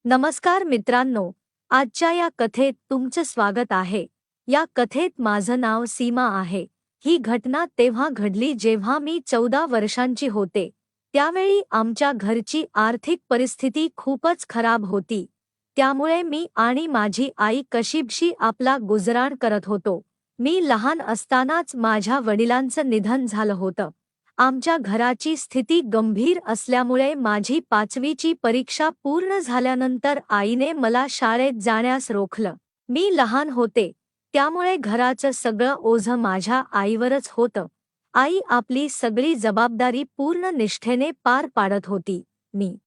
नमस्कार मित्रांनो, आजच्या या कथेत तुमचं स्वागत आहे. या कथेत माझं नाव सीमा आहे. ही घटना तेव्हा घडली जेव्हा मी 14 वर्षांची होते. त्यावेळी आमच्या घरची आर्थिक परिस्थिती खूपच खराब होती. त्यामुळे मी आणि माझी आई कशीबशी आपला गुजराण करत होतो. मी लहान असतानाच माझ्या वडिलांचं निधन झालं होतं. आमच्या घराची स्थिती गंभीर असल्यामुळे माझी 5वीची परीक्षा पूर्ण झाल्यानंतर आईने मला शाळेत जाण्यास रोखलं. मी लहान होते, त्यामुळे घराचं सगळं ओझं माझ्या आईवरच होतं. आई आपली सगळी जबाबदारी पूर्ण निष्ठेने पार पाडत होती. मी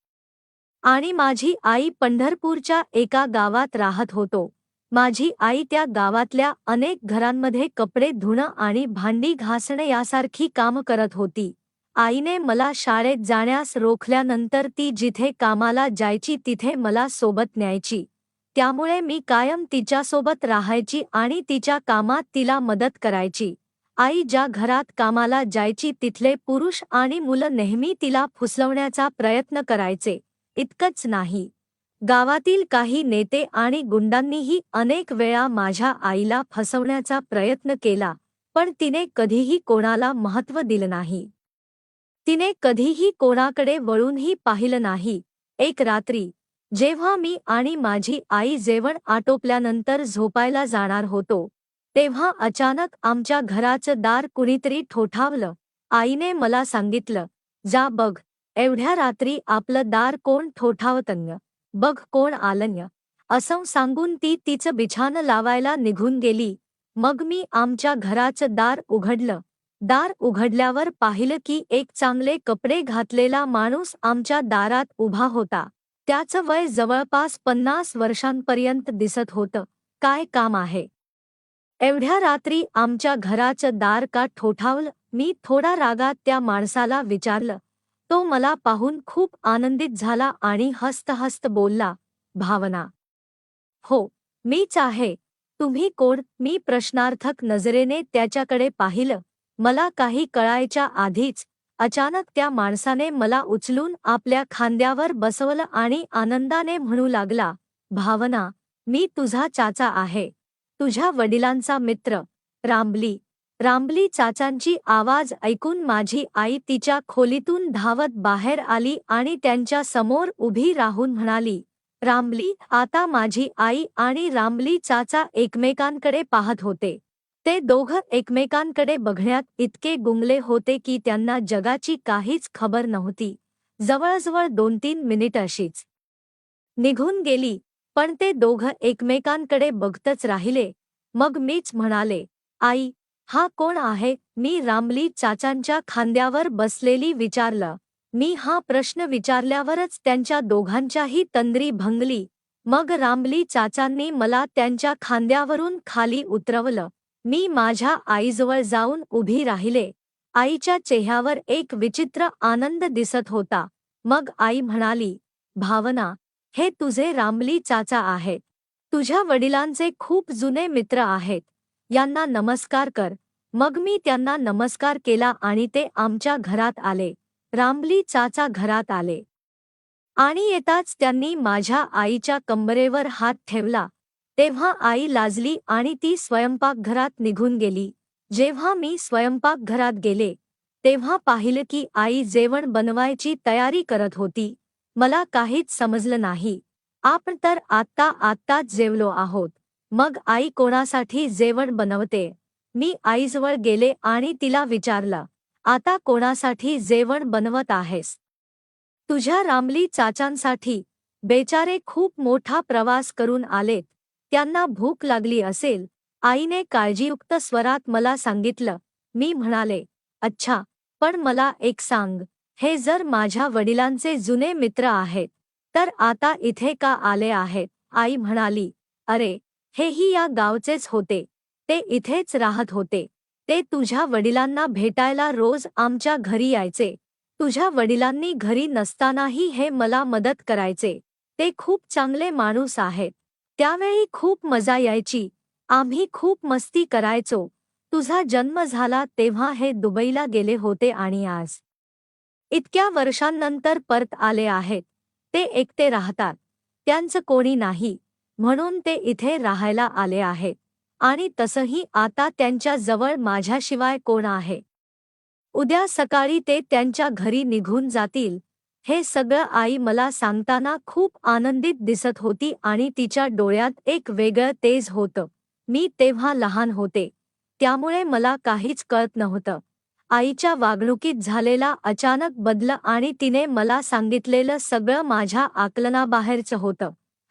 आणि माझी आई पंढरपूरच्या एका गावात राहत होतो. माझी आई त्या गावातल्या अनेक घरांमध्ये कपडे धुणं आणि भांडी घासणं यासारखी कामं करत होती. आईने मला शाळेत जाण्यास रोखल्यानंतर ती जिथे कामाला जायची तिथे मला सोबत न्यायची. त्यामुळे मी कायम तिच्यासोबत राहायची आणि तिच्या कामात तिला मदत करायची. आई ज्या घरात कामाला जायची तिथले पुरुष आणि मुलं नेहमी तिला फुसवण्याचा प्रयत्न करायचे. इतकंच नाही, गावातील काही नेते आणि गुंडांनीही अनेक वेळा माझ्या आईला फसवण्याचा प्रयत्न केला, पण तिने कधीही कोणाला महत्त्व दिलं नाही. तिने कधीही कोणाकडे वळूनही पाहिलं नाही. एक रात्री जेव्हा मी आणि माझी आई जेवण आटोपल्यानंतर झोपायला जाणार होतो, तेव्हा अचानक आमच्या घराचं दार कुणीतरी ठोठावलं. आईने मला सांगितलं, "जा बघ, एवढ्या रात्री आपलं दार कोण ठोठावतंय? बघ कोण आलंय." असं सांगून ती तिचं बिछानं लावायला निघून गेली. मग मी आमच्या घराचं दार उघडलं. दार उघडल्यावर पाहिलं की एक चांगले कपडे घातलेला माणूस आमच्या दारात उभा होता. त्याचं वय जवळपास 50 वर्षांपर्यंत दिसत होतं. "काय काम आहे? एवढ्या रात्री आमच्या घराचं दार का ठोठावलं?" मी थोडा रागात त्या माणसाला विचारलं. तो मला पाहून खूप आनंदित झाला आणि हसत बोलला, "भावना." "हो, मीच आहे. तुम्ही कोण?" मी प्रश्नार्थक नजरेने त्याच्याकडे पाहिलं. मला काही कळायच्या आधीच अचानक त्या माणसाने मला उचलून आपल्या खांद्यावर बसवलं आणि आनंदाने म्हणू लागला, "भावना, मी तुझा चाचा आहे. तुझ्या वडिलांचा मित्र, रामली." रामली चाचांची आवाज ऐकून माझी आई तिच्या खोलीतून धावत बाहेर आली आणि त्यांच्या समोर उभी राहून म्हणाली, "रामली." आता माझी आई आणि रामली चाचा एकमेकांकडे पाहत होते. ते दोघं एकमेकांकडे बघण्यात इतके गुंगले होते की त्यांना जगाची काहीच खबर नव्हती. जवळजवळ 2-3 मिनिटं अशीच निघून गेली, पण ते दोघं एकमेकांकडे बघतच राहिले. मग मीच म्हणाले, "आई, हा कोण आहे?" मी रामली चाचांच्या खांद्यावर बसलेली विचारलं. मी हा प्रश्न विचारल्यावरच त्यांच्या दोघांच्याही तंद्री भंगली. मग रामली चाचांनी मला त्यांच्या खांद्यावरून खाली उतरवलं. मी माझ्या आईजवळ जाऊन उभी राहिले. आईच्या चेहऱ्यावर एक विचित्र आनंद दिसत होता. मग आई म्हणाली, "भावना, हे तुझे रामली चाचा आहेत. तुझ्या वडिलांचे खूप जुने मित्र आहेत. यांना नमस्कार कर." मग मी त्यांना नमस्कार केला आणि ते आमच्या घरात आले. रामली चाचा घरात आले आणि येताच त्यांनी माझ्या आईच्या कंबरेवर हात ठेवला. तेव्हा आई लाजली आणि ती स्वयंपाकघरात निघून गेली. जेव्हा मी स्वयंपाकघरात गेले, तेव्हा पाहिलं की आई जेवण बनवायची तयारी करत होती. मला काहीच समजलं नाही. "आपण तर आत्ताच जेवलो आहोत. मग आई कोणासाठी जेवण बनवते?" मी आईजवळ गेले आणि तिला विचारलं, "आता कोणासाठी जेवण बनवत आहेस?" "तुझ्या रामली चाचांसाठी. बेचारे खूप मोठा प्रवास करून आलेत. त्यांना भूक लागली असेल." आईने काळजीयुक्त स्वरात मला सांगितलं. मी म्हणाले, "अच्छा, पण मला एक सांग, हे जर माझ्या वडिलांचे जुने मित्र आहेत, तर आता इथे का आले आहेत?" आई म्हणाली, "अरे, हेही या गावचेच होते. ते इथेच राहत होते. ते तुझ्या वडिलांना भेटायला रोज आमच्या घरी यायचे. तुझ्या वडिलांनी घरी नसतानाही हे मला मदत करायचे. ते खूप चांगले माणूस आहेत. त्यावेळी खूप मजा यायची. आम्ही खूप मस्ती करायचो. तुझा जन्म झाला तेव्हा हे दुबईला गेले होते आणि आज इतक्या वर्षांनंतर परत आले आहेत. ते एकटे राहतात. त्यांचं कोणी नाही, म्हणून ते इथे राहायला आले आहेत. आणि तसंही आता त्यांच्या जवळ माझ्याशिवाय कोण आहे? उद्या सकाळी ते त्यांच्या घरी निघून जातील. हे सगळं आई मला सांगताना खूप आनंदित दिसत होती आणि तिच्या डोळ्यात एक वेगळं तेज होतं. मी तेव्हा लहान होते, त्यामुळे मला काहीच कळत नव्हतं. आईच्या वागणुकीत झालेला अचानक बदल आणि तिने मला सांगितलेलं सगळं माझ्या आकलनाबाहेरचं होतं.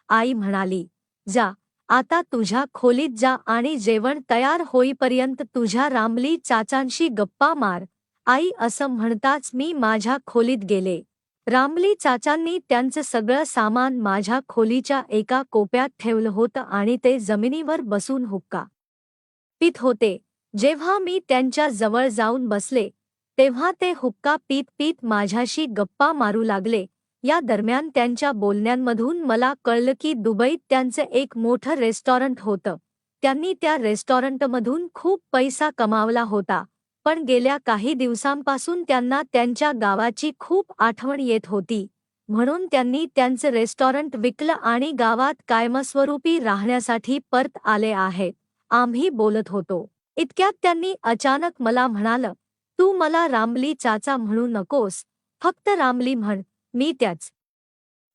आई म्हणाली, "जा, आता तुझ्या खोलीत जा आणि जेवण तयार होईपर्यंत तुझ्या रामली चाचांशी गप्पा मार." आई असं म्हणताच मी माझ्या खोलीत गेले. रामली चाचांनी त्यांचं सगळं सामान माझ्या खोलीच्या एका कोपऱ्यात ठेवलं होतं आणि ते जमिनीवर बसून हुक्का पीत होते. जेव्हा मी त्यांच्या जवळ जाऊन बसले, तेव्हा ते हुक्का पीत पीत माझ्याशी गप्पा मारू लागले. या दरम्यान त्यांच्या बोलण्यांमधून मला कळलं की दुबईत त्यांचं एक मोठं रेस्टॉरंट होतं. त्यांनी त्या रेस्टॉरंटमधून खूप पैसा कमावला होता. पण गेल्या काही दिवसांपासून त्यांना त्यांच्या गावाची खूप आठवण येत होती. म्हणून त्यांनी त्यांचं रेस्टॉरंट विकलं आणि गावात कायमस्वरूपी राहण्यासाठी परत आले आहेत. आम्ही बोलत होतो. इतक्यात त्यांनी अचानक मला म्हणालं, "तू मला रामली चाचा म्हणू नकोस, फक्त रामली म्हण." मी त्याच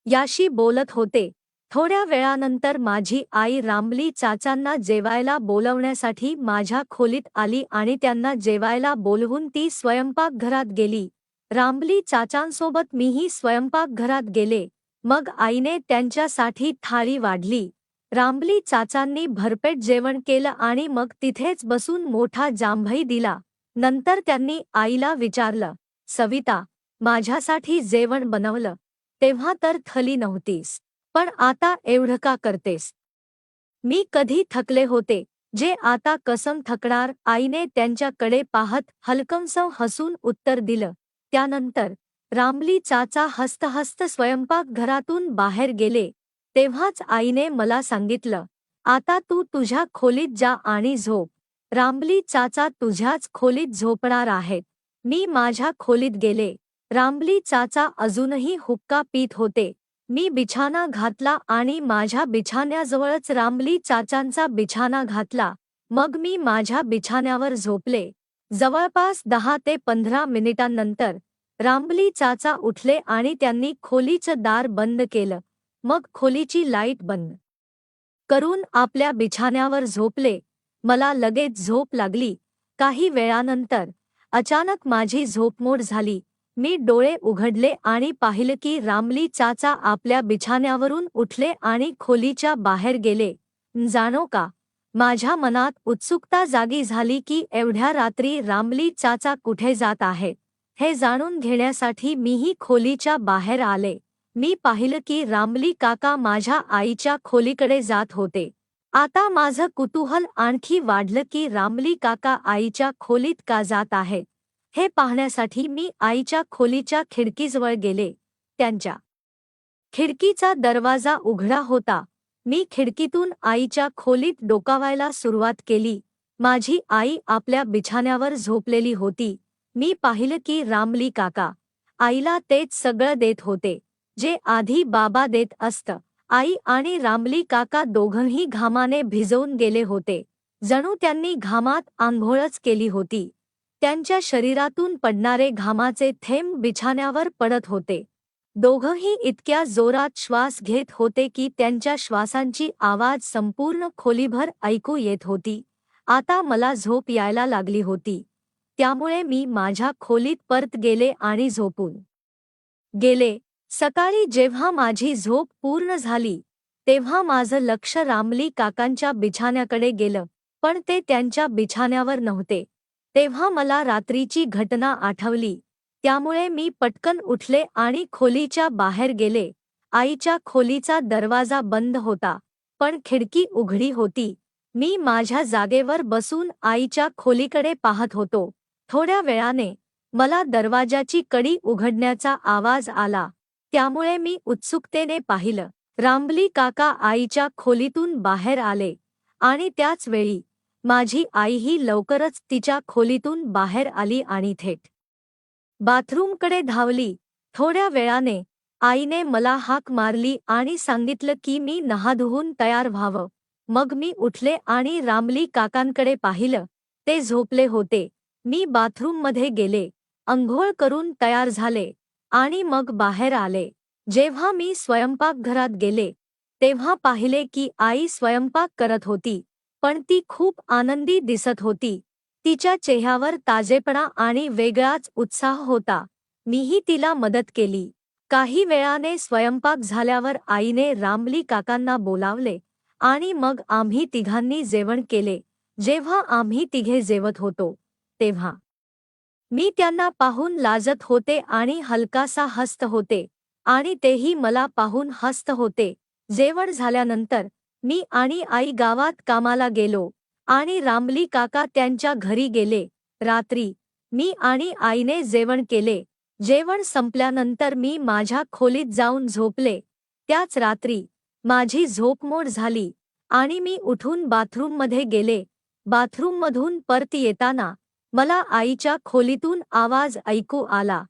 याशी बोलत होते. थोड्या वेळानंतर माझी आई रामली चाचांना जेवायला बोलवण्यासाठी माझ्या खोलीत आली आणि त्यांना जेवायला बोलवून ती स्वयंपाकघरात गेली. रामली चाचांसोबत मीही स्वयंपाकघरात गेले. मग आईने त्यांच्यासाठी थाळी वाढली. रामली चाचांनी भरपेट जेवण केलं आणि मग तिथेच बसून मोठा जांभई दिला. नंतर त्यांनी आईला विचारलं, "सविता, माझ्यासाठी जेवण बनवलं, तेव्हा तर थली नव्हतीस. पण आता एवढं का करतेस?" मी कधी थकले होते, जे आता कसं थकणार? आईने त्यांच्याकडे पाहत हलकंसं हसून उत्तर दिलं. त्यानंतर रामली चाचा हसत हसत स्वयंपाकघरातून बाहेर गेले. तेव्हाच आईने मला सांगितलं, "आता तू तुझ्या खोलीत जा आणि झोप. रामली चाचा तुझ्याच खोलीत झोपणार आहेत." मी माझ्या खोलीत गेले. रामली चाचा अजूनही हुक्का पीत होते. मी बिछाना घातला आणि माझ्या बिछाण्याजवळच रामली चाचांचा बिछाना घातला. मग मी माझ्या बिछाण्यावर झोपले. जवळपास 10 ते 15 मिनिटांनंतर रामली चाचा उठले आणि त्यांनी खोलीचं दार बंद केलं. मग खोलीची लाईट बंद करून आपल्या बिछाण्यावर झोपले. मला लगेच झोप लागली. काही वेळानंतर अचानक माझी झोपमोड झाली. मी डोळे उघडले आणि पाहिलं की रामली चाचा आपल्या बिछाण्यावरून उठले आणि खोलीच्या बाहेर गेले. जाणो का, माझ्या मनात उत्सुकता जागी झाली की एवढ्या रात्री रामली चाचा कुठे जात आहेत हे जाणून घेण्यासाठी मीही खोलीच्या बाहेर आले. मी पाहिलं की रामली काका माझ्या आईच्या खोलीकडे जात होते. आता माझं कुतूहल आणखी वाढलं की रामली काका आईच्या खोलीत का जात आहेत हे पाहण्यासाठी मी आईच्या खोलीच्या खिडकीजवळ गेले. त्यांच्या खिडकीचा दरवाजा उघडा होता. मी खिडकीतून आईच्या खोलीत डोकावायला सुरुवात केली. माझी आई आपल्या बिछाण्यावर झोपलेली होती. मी पाहिलं की रामली काका आईला तेच सगळं देत होते, जे आधी बाबा देत असतं. आई आणि रामली काका दोघंही घामाने भिजवून गेले होते. जणू त्यांनी घामात आंघोळच केली होती. त्यांच्या शरीरातून पडणारे घामाचे थेंब बिछाण्यावर पडत होते. दोघंही इतक्या जोरात श्वास घेत होते की त्यांच्या श्वासांची आवाज संपूर्ण खोलीभर ऐकू येत होती. आता मला झोप यायला लागली होती. त्यामुळे मी माझ्या खोलीत परत गेले आणि झोपून गेले. सकाळी जेव्हा माझी झोप पूर्ण झाली, तेव्हा माझं लक्ष रामली काकांच्या बिछाण्याकडे गेलं, पण ते त्यांच्या बिछाण्यावर नव्हते. तेव्हा मला रात्रीची घटना आठवली. त्यामुळे मी पटकन उठले आणि खोलीच्या बाहेर गेले. आईच्या खोलीचा दरवाजा बंद होता, पण खिडकी उघडी होती. मी माझ्या जागेवर बसून आईच्या खोलीकडे पाहत होतो. थोड्या वेळाने मला दरवाजाची कडी उघडण्याचा आवाज आला. त्यामुळे मी उत्सुकतेने पाहिलं. रामली काका आईच्या खोलीतून बाहेर आले आणि त्याच वेळी माझी आईही लवकरच तिच्या खोलीतून बाहेर आली आणि थेट बाथरूमकडे धावली. थोड्या वेळाने आईने मला हाक मारली आणि सांगितलं की मी नहाधुवून तयार व्हावं. मग मी उठले आणि रामली काकांकडे पाहिलं. ते झोपले होते. मी बाथरूममध्ये गेले, अंघोळ करून तयार झाले आणि मग बाहेर आले. जेव्हा मी स्वयंपाकघरात गेले, तेव्हा पाहिले की आई स्वयंपाक करत होती, पण ती खूप आनंदी दिसत होती. तिच्या चेहऱ्यावर ताजेपणा आणि वेगळाच उत्साह होता. मीही तिला मदत केली. काही वेळाने स्वयंपाक झाल्यावर आईने रामली काकांना बोलावले आणि मग आम्ही तिघांनी जेवण केले. जेव्हा आम्ही तिघे जेवत होतो, तेव्हा मी त्यांना पाहून लाजत होते आणि हलकासा हसत होते आणि तेही मला पाहून हसत होते. जेवण झाल्यानंतर मी आणि आई गावात कामाला गेलो आणि रामली काका त्यांच्या घरी गेले. रात्री मी आणि आईने जेवण केले. जेवण संपल्यानंतर मी माझ्या खोलीत जाऊन झोपले. त्याच रात्री माझी झोपमोड झाली आणि मी उठून बाथरूममध्ये गेले. बाथरूममधून परत येताना मला आईच्या खोलीतून आवाज ऐकू आला.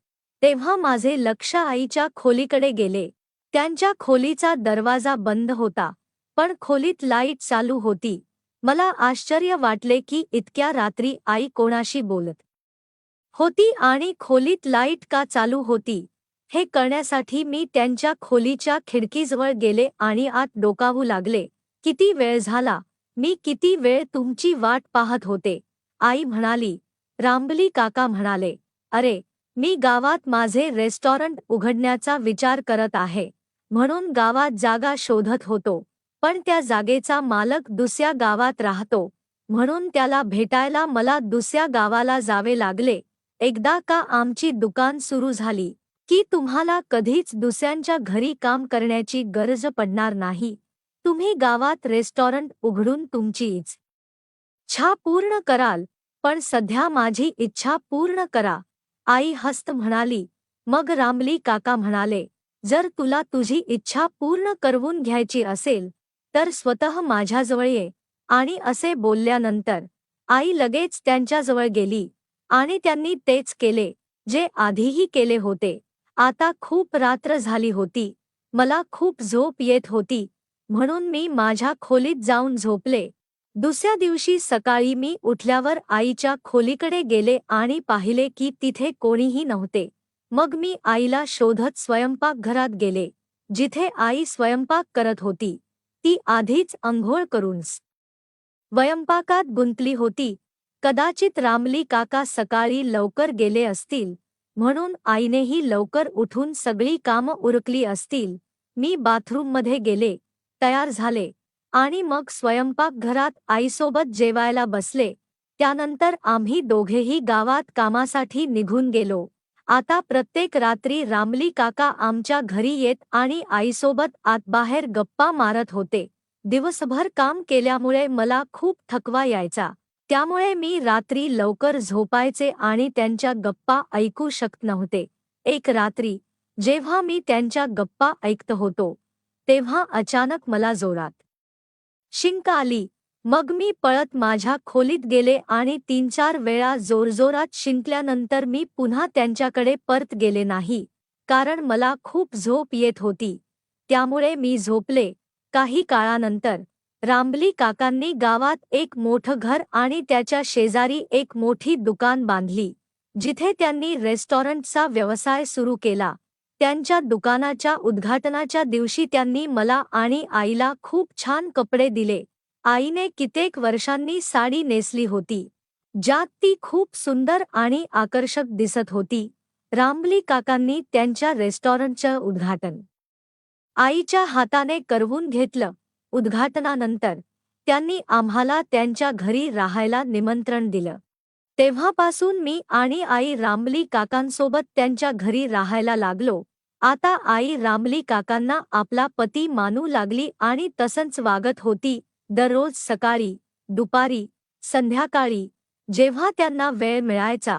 तेव्हा माझे लक्ष आईच्या खोलीकडे गेले. त्यांच्या खोलीचा दरवाजा बंद होता, पण खोलीत लाईट चालू होती. मला आश्चर्य वाटले की इतक्या रात्री आई कोणाशी बोलत होती आणि खोलीत लाईट का चालू होती. हे कळण्यासाठी मी त्यांच्या खोलीच्या खिडकीजवळ गेले आणि आत डोकावू लागले. किती वेळ झाला, मी किती वेळ तुमची वाट पाहत होते. आई म्हणाली. रामली काका म्हणाले, अरे, मी गावात माझे रेस्टॉरंट उघडण्याचा विचार करत आहे, म्हणून गावात जागा शोधत होतो. पण त्या जागेचा मालक दुसऱ्या गावात राहतो, म्हणून त्याला भेटायला मला दुसऱ्या गावाला जावे लागले. एकदा का आमची दुकान सुरू झाली की तुम्हाला कधीच दुसऱ्यांच्या घरी काम करण्याची गरज पडणार नाही. तुम्ही गावात रेस्टॉरंट उघडून तुमची इच्छा पूर्ण कराल. पण सध्या माझी इच्छा पूर्ण करा. आई हसत म्हणाली. मग रामली काका म्हणाले, जर तुला तुझी इच्छा पूर्ण करवून घ्यायची असेल तर स्वतः माझ्याजवळ ये. आणि असे बोलल्यानंतर आई लगेच त्यांच्याजवळ गेली आणि त्यांनी तेच केले जे आधीही केले होते. आता खूप रात्र झाली होती. मला खूप झोप येत होती, म्हणून मी माझ्या खोलीत जाऊन झोपले. दुसऱ्या दिवशी सकाळी मी उठल्यावर आईच्या खोलीकडे गेले आणि पाहिले की तिथे कोणीही नव्हते. मग मी आईला शोधत स्वयंपाकघरात गेले, जिथे आई स्वयंपाक करत होती. ती आधीच अंघोळ करून स्वयंपाकात गुंतली होती. कदाचित रामली काका सकाळी लवकर गेले असतील, म्हणून आईनेही लवकर उठून सगळी कामं उरकली असतील. मी बाथरूममध्ये गेले, तयार झाले आणि मग स्वयंपाकघरात आईसोबत जेवायला बसले. त्यानंतर आम्ही दोघेही गावात कामासाठी निघून गेलो. आता प्रत्येक रात्री रामली काका आमच्या घरी येत आणि आईसोबत आतबाहेर गप्पा मारत होते. दिवसभर काम केल्यामुळे मला खूप थकवा यायचा, त्यामुळे मी रात्री लवकर झोपायचे आणि त्यांच्या गप्पा ऐकू शकत नव्हते. एक रात्री जेव्हा मी त्यांच्या गप्पा ऐकत होतो, तेव्हा अचानक मला जोरात शिंक आली. मग मी पळत माझ्या खोलीत गेले आणि 3-4 वेळा जोरजोरात शिंकल्यानंतर मी पुन्हा त्यांच्याकडे परत गेले नाही, कारण मला खूप झोप येत होती. त्यामुळे मी झोपले. काही काळानंतर रामली काकांनी गावात एक मोठं घर आणि त्याच्या शेजारी एक मोठी दुकान बांधली, जिथे त्यांनी रेस्टॉरंटचा व्यवसाय सुरू केला. त्यांच्या दुकानाच्या उद्घाटनाच्या दिवशी त्यांनी मला आणि आईला खूप छान कपडे दिले. आईने कित्येक वर्षांनी साडी नेसली होती, ज्यात ती खूप सुंदर आणि आकर्षक दिसत होती. रामली काकांनी त्यांच्या रेस्टॉरंटचं उद्घाटन आईच्या हाताने करवून घेतलं. उद्घाटनानंतर त्यांनी आम्हाला त्यांच्या घरी राहायला निमंत्रण दिलं. तेव्हापासून मी आणि आई रामली काकांसोबत त्यांच्या घरी राहायला लागलो. आता आई रामली काकांना आपला पती मानू लागली आणि तसंच वागत होती. दररोज सकाळी, दुपारी, संध्याकाळी जेव्हा त्यांना वेळ मिळायचा,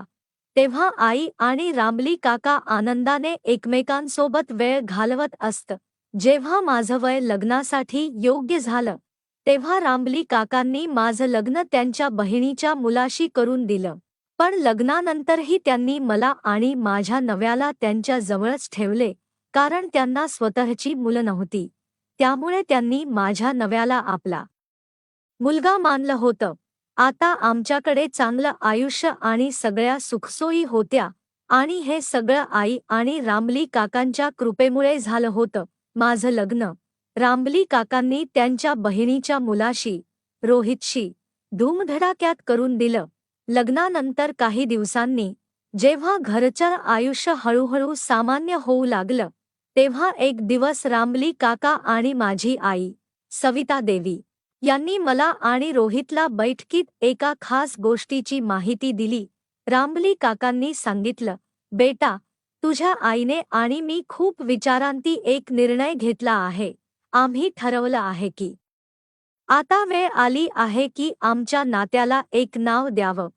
तेव्हा आई आणि रामली काका आनंदाने एकमेकांसोबत वेळ घालवत असत. जेव्हा माझं वय लग्नासाठी योग्य झालं, तेव्हा रामली काकांनी माझं लग्न त्यांच्या बहिणीच्या मुलाशी करून दिलं. पण लग्नानंतरही त्यांनी मला आणि माझ्या नव्याला त्यांच्या जवळच ठेवले, कारण त्यांना स्वतःची मुलं नव्हती. त्यामुळे त्यांनी माझ्या नव्याला आपला मुलगा मानलं होतं. आता आमच्याकडे चांगलं आयुष्य आणि सगळ्या सुखसोयी होत्या आणि हे सगळं आई आणि रामली काकांच्या कृपेमुळे झालं होतं. माझं लग्न रामली काकांनी त्यांच्या बहिणीच्या मुलाशी, रोहितशी, धूमधडाक्यात करून दिलं. लग्नानंतर काही दिवसांनी जेव्हा घरचं आयुष्य हळूहळू सामान्य होऊ लागलं, तेव्हा एक दिवस रामली काका आणि माझी आई, सविता देवी, यांनी मला आणि रोहितला बैठकीत एका खास गोष्टीची माहिती दिली. रामली काकांनी सांगितलं, बेटा, तुझ्या आईने आणि मी खूप विचारांती एक निर्णय घेतला आहे. आम्ही ठरवलं आहे की आता वेळ आली आहे की आमच्या नात्याला एक नाव द्यावं.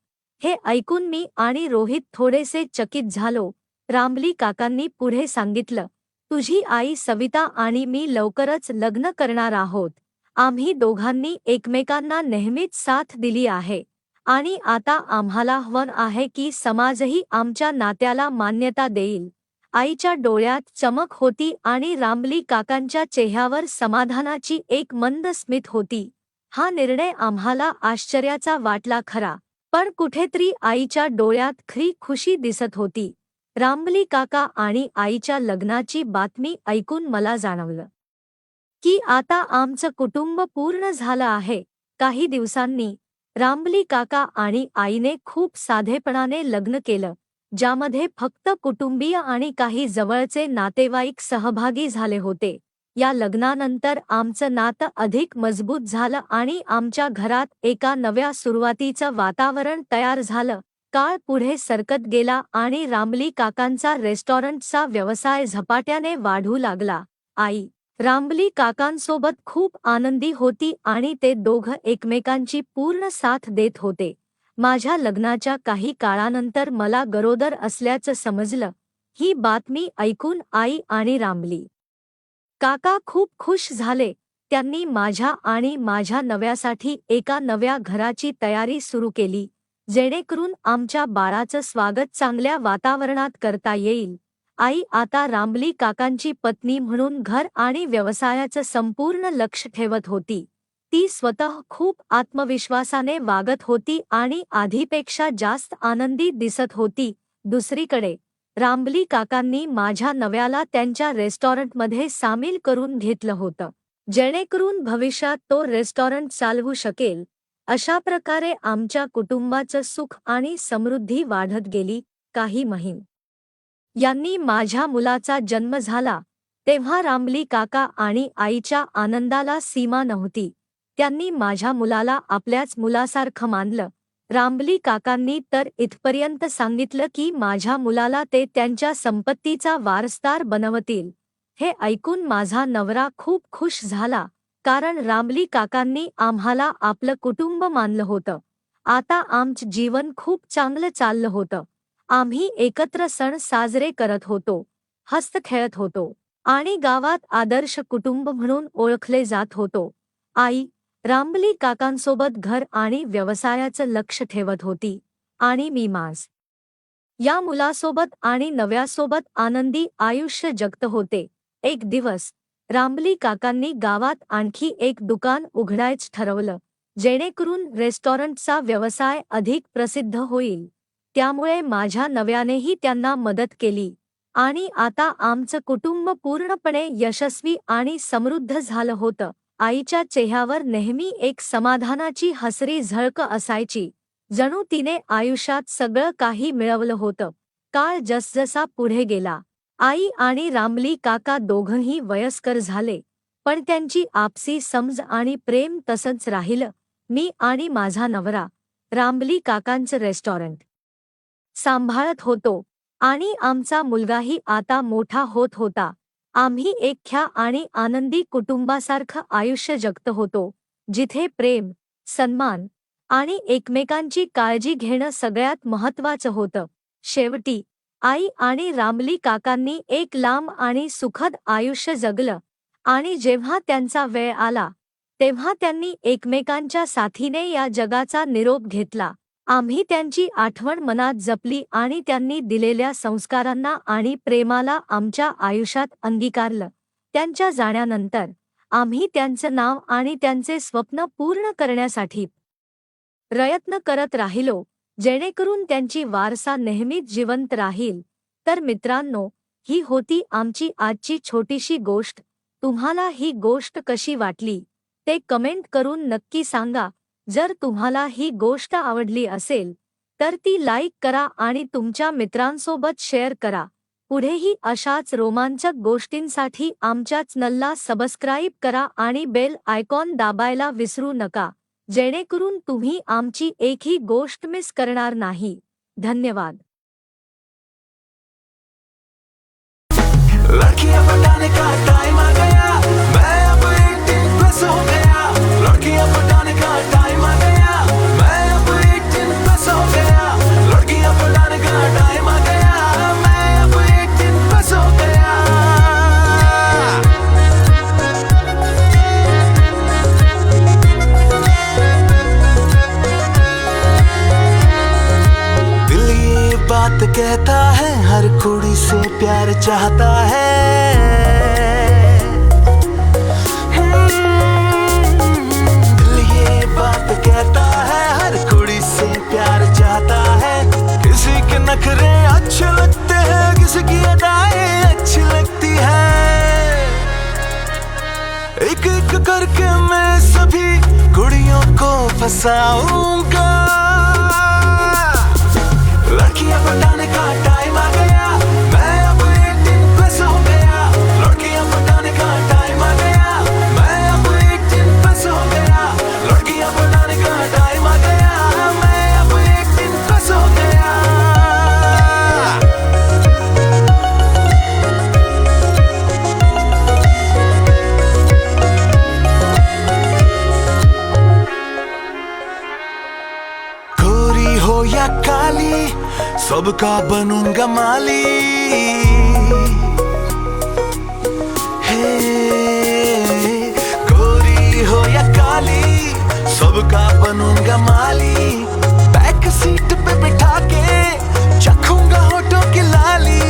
हे ऐकून मी आणि रोहित थोडेसे चकित झालो. रामली काकांनी पुढे सांगितलं, तुझी आई सविता आणि मी लवकरच लग्न करणार आहोत. आम्ही दोघांनी एकमेकांना नेहमीच साथ दिली आहे आणि आता आम्हाला हवं आहे की समाजही आमच्या नात्याला मान्यता देईल. आईच्या डोळ्यात चमक होती आणि रामली काकांच्या चेहऱ्यावर समाधानाची एक मंद स्मित होती. हा निर्णय आम्हाला आश्चर्याचा वाटला खरा, पण कुठेतरी आईच्या डोळ्यात खरी खुशी दिसत होती. रामली काका आणि आईच्या लग्नाची बातमी ऐकून मला जाणवलं की आता आमचं कुटुंब पूर्ण झालं आहे. काही दिवसांनी रामली काका आणि आईने खूप साधेपणाने लग्न केलं, ज्यामध्ये फक्त कुटुंबीय आणि काही जवळचे नातेवाईक सहभागी झाले होते. या लग्नानंतर आमचं नातं अधिक मजबूत झालं आणि आमच्या घरात एका नव्या सुरुवातीचं वातावरण तयार झालं. काळ पुढे सरकत गेला आणि रामली काकांचा रेस्टॉरंटचा व्यवसाय झपाट्याने वाढू लागला. आई रामली काकांसोबत खूप आनंदी होती आणि ते दोघं एकमेकांची पूर्ण साथ देत होते. माझ्या लग्नाच्या काही काळानंतर मला गरोदर असल्याचं समजलं. ही बातमी ऐकून आई आणि रामली काका खूप खुश झाले. त्यांनी माझ्या आणि माझ्या नव्यासाठी एका नव्या घराची तयारी सुरू केली, जेणेकरून आमच्या बाळाचं स्वागत चांगल्या वातावरणात करता येईल. आई आता रामली काकांची पत्नी म्हणून घर आणि व्यवसायाचं संपूर्ण लक्ष ठेवत होती. ती स्वतः खूप आत्मविश्वासाने वागत होती आणि आधीपेक्षा जास्त आनंदी दिसत होती. दुसरीकडे रामली काकांनी माझ्या नव्याला त्यांच्या रेस्टॉरंटमध्ये सामील करून घेतलं होतं, जेणेकरून भविष्यात तो रेस्टॉरंट चालवू शकेल. अशा प्रकारे आमच्या कुटुंबाचं सुख आणि समृद्धी वाढत गेली. काही महिने यांनी माझ्या मुलाचा जन्म झाला, तेव्हा रामली काका आणि आईच्या आनंदाला सीमा नव्हती. त्यांनी माझ्या मुलाला आपल्याच मुलासारखं मानलं. रामली काकांनी तर इथपर्यंत सांगितलं की माझ्या मुलाला ते त्यांच्या संपत्तीचा वारसदार बनवतील. हे ऐकून माझा नवरा खूप खुश झाला, कारण रामली काकांनी आम्हाला आपलं कुटुंब मानलं होतं. आता आमचं जीवन खूप चांगलं चाललं होतं. आम्ही एकत्र सण साजरे करत होतो, हसत खेळत होतो आणि गावात आदर्श कुटुंब म्हणून ओळखले जात होतो. आई रामली काकांसोबत घर आणि व्यवसायाचं लक्ष ठेवत होती आणि मी या मुलासोबत आणि नव्यासोबत आनंदी आयुष्य जगत होते. एक दिवस रामली काकांनी गावात आणखी एक दुकान उघडायचं ठरवलं, जेणेकरून रेस्टॉरंटचा व्यवसाय अधिक प्रसिद्ध होईल. त्यामुळे माझ्या नव्यानेही त्यांना मदत केली आणि आता आमचं कुटुंब पूर्णपणे यशस्वी आणि समृद्ध झालं होतं. आईच्या चेहऱ्यावर नेहमी एक समाधानाची हसरी झळक असायची, जणू तिने आयुष्यात सगळं काही मिळवलं होतं. काळ जसजसा पुढे गेला, आई आणि रामली काका दोघंही वयस्कर झाले, पण त्यांची आपसी समज आणि प्रेम तसंच राहिलं. मी आणि माझा नवरा रामली काकांचं रेस्टॉरंट सांभाळत होतो आणि आमचा मुलगाही आता मोठा होत होता. आम्ही एकख्या आणि आनंदी कुटुंबासारखं आयुष्य जगत होतो, जिथे प्रेम, सन्मान आणि एकमेकांची काळजी घेणं सगळ्यात महत्त्वाचं होतं. शेवटी आई आणि रामली काकांनी एक लांब आणि सुखद आयुष्य जगलं आणि जेव्हा त्यांचा वेळ आला, तेव्हा त्यांनी एकमेकांच्या साथीने या जगाचा निरोप घेतला आम्ही त्यांची आठवण मनात जपली आणि त्यांनी दिलेल्या संस्कारांना आणि प्रेमाला आमच्या आयुष्यात अंगीकारलं. त्यांच्या जाण्यानंतर आम्ही त्यांचं नाव आणि त्यांचे स्वप्न पूर्ण करण्यासाठी प्रयत्न करत राहिलो, जेणेकरून त्यांची वारसा नेहमीच जिवंत राहील. तर मित्रांनो, ही होती आमची आजची छोटीशी गोष्ट. तुम्हाला ही गोष्ट कशी वाटली ते कमेंट करून नक्की सांगा. जर तुम्हाला ही गोष्ट आवडली असेल तर ती लाईक करा आणि तुमच्या मित्रांसोबत शेअर करा. पुढेही अशाच रोमांचक गोष्टींसाठी आमच्या चॅनलला सबस्क्राईब करा आणि बेल आयकॉन दाबायला विसरू नका, जेणेकरून तुम्ही आमची एकही गोष्ट मिस करणार नाही. धन्यवाद. लड़कियां पटाने का टाइम आ गया, मैं अब 18 प्लस हो गया। लड़कियां पटाने का टाइम आ गया, मैं अब 18 प्लस हो गया। लड़कियां पटाने का टाइम आ गया, मैं अब 18 प्लस हो गया। दिल ये बात कहता है, हर कुड़ी से प्यार चाहता है। दिल ये बात कहता है, हर कुड़ी से प्यार चाहता है। किसी के नखरे अच्छे लगते हैं, किसी की अदाएं अच्छी लगती है। एक एक करके मैं सभी कुड़ियों को फंसाऊंगा। लड़कियां पटाने का टाइम आ गया, मैं अब 18 प्लस हो गया। लड़कियां पटाने का टाइम आ गया, मैं अब 18 प्लस हो गया। लड़कियां पटाने का टाइम आ गया, मैं अब 18 प्लस हो गया। गोरी हो या काली, सबका बनूंगा माली। हे गोरी हो या काली, सबका बनूंगा माली। बैक सीट पे बिठा के चखूंगा होठों की लाली।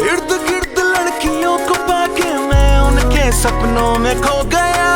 इर्द गिर्द लड़कियों को पाके मैं उनके सपनों में खो गया।